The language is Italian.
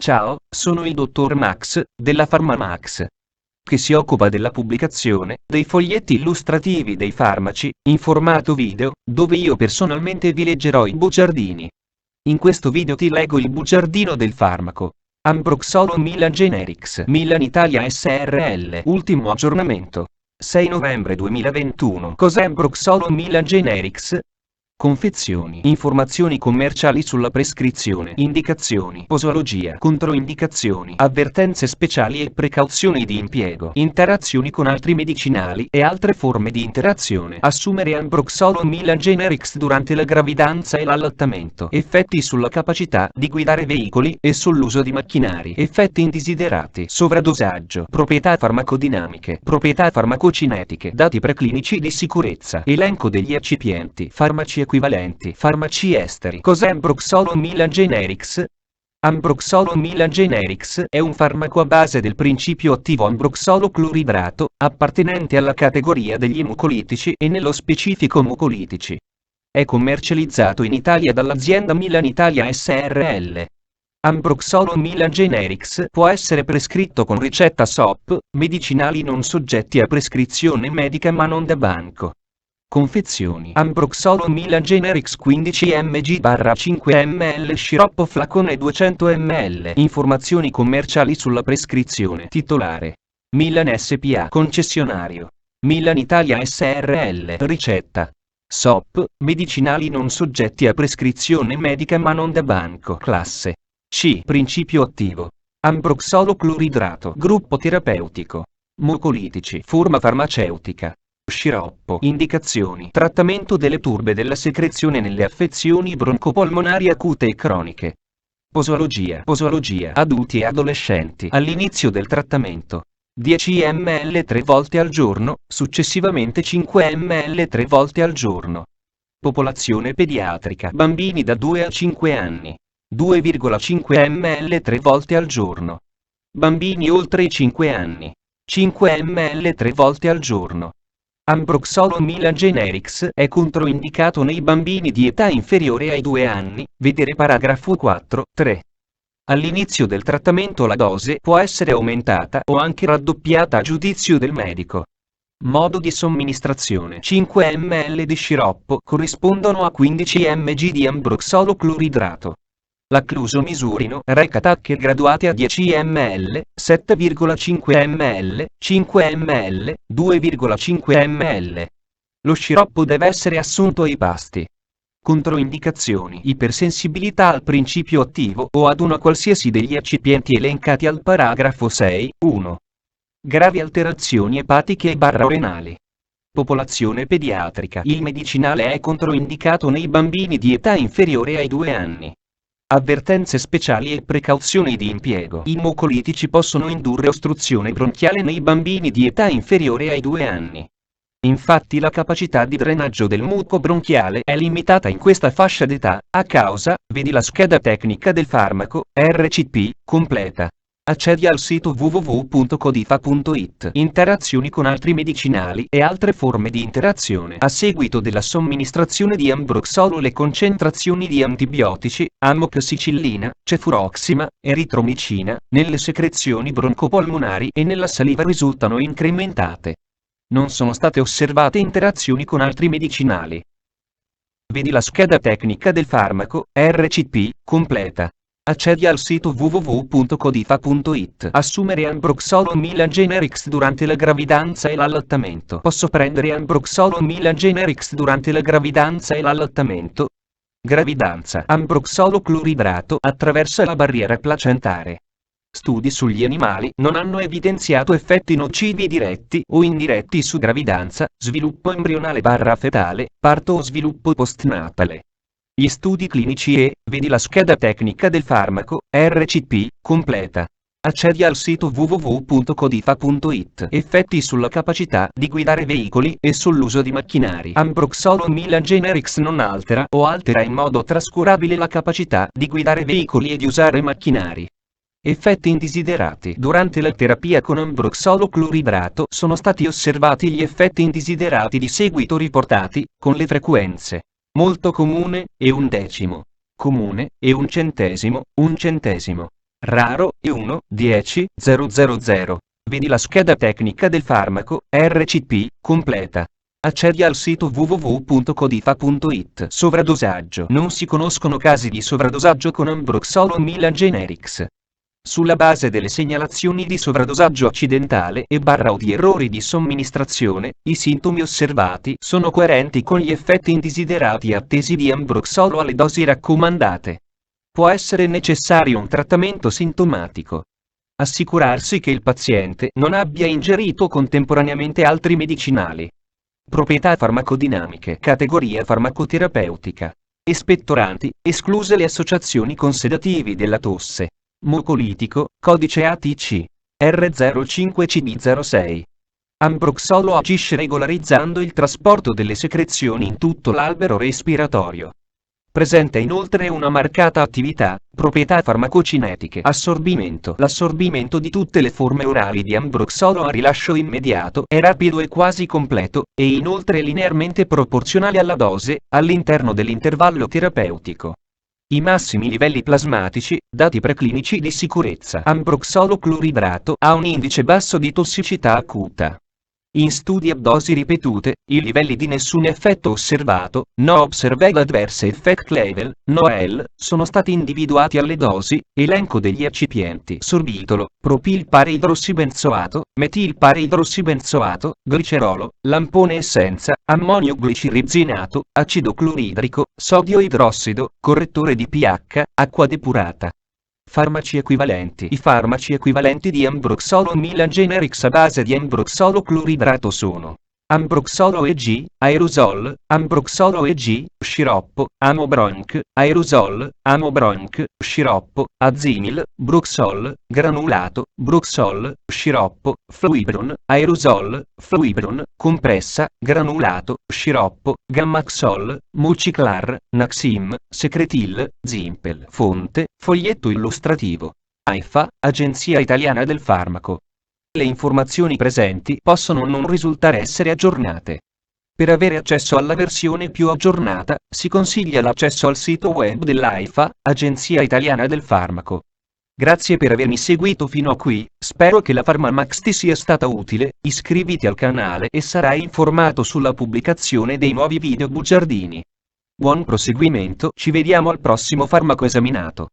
Ciao, sono il dottor Max, della PharmaMax, che si occupa della pubblicazione dei foglietti illustrativi dei farmaci, in formato video, dove io personalmente vi leggerò i bugiardini. In questo video ti leggo il bugiardino del farmaco. Ambroxolon Milan Generics Milan Italia SRL. Ultimo aggiornamento. 6 novembre 2021. Cos'è Ambroxolon Milan Generics? Confezioni, informazioni commerciali sulla prescrizione, indicazioni, posologia, controindicazioni, avvertenze speciali e precauzioni di impiego, interazioni con altri medicinali e altre forme di interazione. Assumere Ambroxolon Milan Generics durante la gravidanza e l'allattamento. Effetti sulla capacità di guidare veicoli e sull'uso di macchinari. Effetti indesiderati. Sovradosaggio. Proprietà farmacodinamiche. Proprietà farmacocinetiche. Dati preclinici di sicurezza. Elenco degli eccipienti. Farmaci equivalenti. Farmaci esteri. Cos'è Ambroxolon Milan Generics? Ambroxolon Milan Generics è un farmaco a base del principio attivo ambroxolo cloridrato, appartenente alla categoria degli mucolitici e nello specifico mucolitici. È commercializzato in Italia dall'azienda Milan Italia SRL. Ambroxolon Milan Generics può essere prescritto con ricetta SOP, medicinali non soggetti a prescrizione medica ma non da banco. Confezioni. Ambroxolon Milan Generics 15 mg/5 ml sciroppo flacone 200 ml. Informazioni commerciali sulla prescrizione. Titolare: Milan SPA. Concessionario: Milan Italia SRL. Ricetta: SOP, medicinali non soggetti a prescrizione medica ma non da banco. Classe C. Principio attivo: ambroxolo cloridrato. Gruppo terapeutico: mucolitici. Forma farmaceutica: sciroppo. Indicazioni: trattamento delle turbe della secrezione nelle affezioni broncopolmonari acute e croniche. Posologia: adulti e adolescenti. All'inizio del trattamento 10 ml 3 volte al giorno, successivamente 5 ml 3 volte al giorno. Popolazione pediatrica: bambini da 2 a 5 anni, 2,5 ml 3 volte al giorno. Bambini oltre i 5 anni, 5 ml 3 volte al giorno. Ambroxolon Milan Generics è controindicato nei bambini di età inferiore ai 2 anni, vedere paragrafo 4.3. All'inizio del trattamento la dose può essere aumentata o anche raddoppiata a giudizio del medico. Modo di somministrazione: 5 ml di sciroppo corrispondono a 15 mg di ambroxolo cloridrato. L'accluso misurino reca tacche graduate a 10 ml, 7,5 ml, 5 ml, 2,5 ml. Lo sciroppo deve essere assunto ai pasti. Controindicazioni: ipersensibilità al principio attivo o ad una qualsiasi degli eccipienti elencati al paragrafo 6.1. Gravi alterazioni epatiche e renali. Popolazione pediatrica: il medicinale è controindicato nei bambini di età inferiore ai 2 anni. Avvertenze speciali e precauzioni di impiego. I mucolitici possono indurre ostruzione bronchiale nei bambini di età inferiore ai 2 anni. Infatti la capacità di drenaggio del muco bronchiale è limitata in questa fascia d'età, a causa, vedi la scheda tecnica del farmaco, RCP, completa. Accedi al sito www.codifa.it. Interazioni con altri medicinali e altre forme di interazione. A seguito della somministrazione di ambroxolo le concentrazioni di antibiotici, amoxicillina, cefuroxima, eritromicina, nelle secrezioni broncopolmonari e nella saliva risultano incrementate. Non sono state osservate interazioni con altri medicinali. Vedi la scheda tecnica del farmaco, RCP, completa. Accedi al sito www.codifa.it. Assumere Ambroxolon Milan Generics durante la gravidanza e l'allattamento. Posso prendere Ambroxolon Milan Generics durante la gravidanza e l'allattamento? Gravidanza. Ambroxolo cloridrato attraversa la barriera placentare. Studi sugli animali non hanno evidenziato effetti nocivi diretti o indiretti su gravidanza, sviluppo embrionale/fetale, parto o sviluppo postnatale. Gli studi clinici e, vedi la scheda tecnica del farmaco, RCP, completa. Accedi al sito www.codifa.it. Effetti sulla capacità di guidare veicoli e sull'uso di macchinari. Ambroxolon Milan Generics non altera o altera in modo trascurabile la capacità di guidare veicoli e di usare macchinari. Effetti indesiderati. Durante la terapia con ambroxolo cloridrato sono stati osservati gli effetti indesiderati di seguito riportati, con le frequenze molto comune e 1/10, comune e 1/100, 1/100. Raro, E1-10-000. Vedi la scheda tecnica del farmaco, RCP, completa. Accedi al sito www.codifa.it. Sovradosaggio. Non si conoscono casi di sovradosaggio con Ambroxol o Milan Generics. Sulla base delle segnalazioni di sovradosaggio accidentale o di errori di somministrazione, i sintomi osservati sono coerenti con gli effetti indesiderati attesi di Ambroxol o alle dosi raccomandate. Può essere necessario un trattamento sintomatico. Assicurarsi che il paziente non abbia ingerito contemporaneamente altri medicinali. Proprietà farmacodinamiche. Categoria farmacoterapeutica. Espettoranti, escluse le associazioni con sedativi della tosse. Mucolitico, codice ATC. R05CB06. Ambroxolo agisce regolarizzando il trasporto delle secrezioni in tutto l'albero respiratorio. Presenta inoltre una marcata attività, proprietà farmacocinetiche. Assorbimento. L'assorbimento di tutte le forme orali di Ambroxolo a rilascio immediato è rapido e quasi completo, e inoltre linearmente proporzionale alla dose, all'interno dell'intervallo terapeutico. I massimi livelli plasmatici, dati preclinici di sicurezza. Ambroxolo cloridrato ha un indice basso di tossicità acuta. In studi a dosi ripetute, i livelli di nessun effetto osservato, no observed adverse effect level, NOEL, sono stati individuati alle dosi, elenco degli eccipienti: sorbitolo, propilpareidrossibenzoato, metilpareidrossibenzoato, glicerolo, lampone essenza, ammonio glicirrizinato, acido cloridrico, sodio idrossido, correttore di pH, acqua depurata. Farmaci equivalenti. I farmaci equivalenti di Ambroxolo Milan Generics a base di Ambroxolo cloridrato sono Ambroxolo EG, aerosol, Ambroxolo EG, sciroppo, Amobronch, aerosol, Amobronch, sciroppo, Azimil, Bruxol, granulato, Bruxol, sciroppo, Fluibron, aerosol, Fluibron, compressa, granulato, sciroppo, Gammaxol, Muciclar, Naxim, Secretil, Zimpel. Fonte, foglietto illustrativo. AIFA, Agenzia Italiana del Farmaco. Le informazioni presenti possono non risultare essere aggiornate. Per avere accesso alla versione più aggiornata, si consiglia l'accesso al sito web dell'AIFA, Agenzia Italiana del Farmaco. Grazie per avermi seguito fino a qui, spero che la PharmaMax ti sia stata utile, iscriviti al canale e sarai informato sulla pubblicazione dei nuovi video bugiardini. Buon proseguimento, ci vediamo al prossimo farmaco esaminato.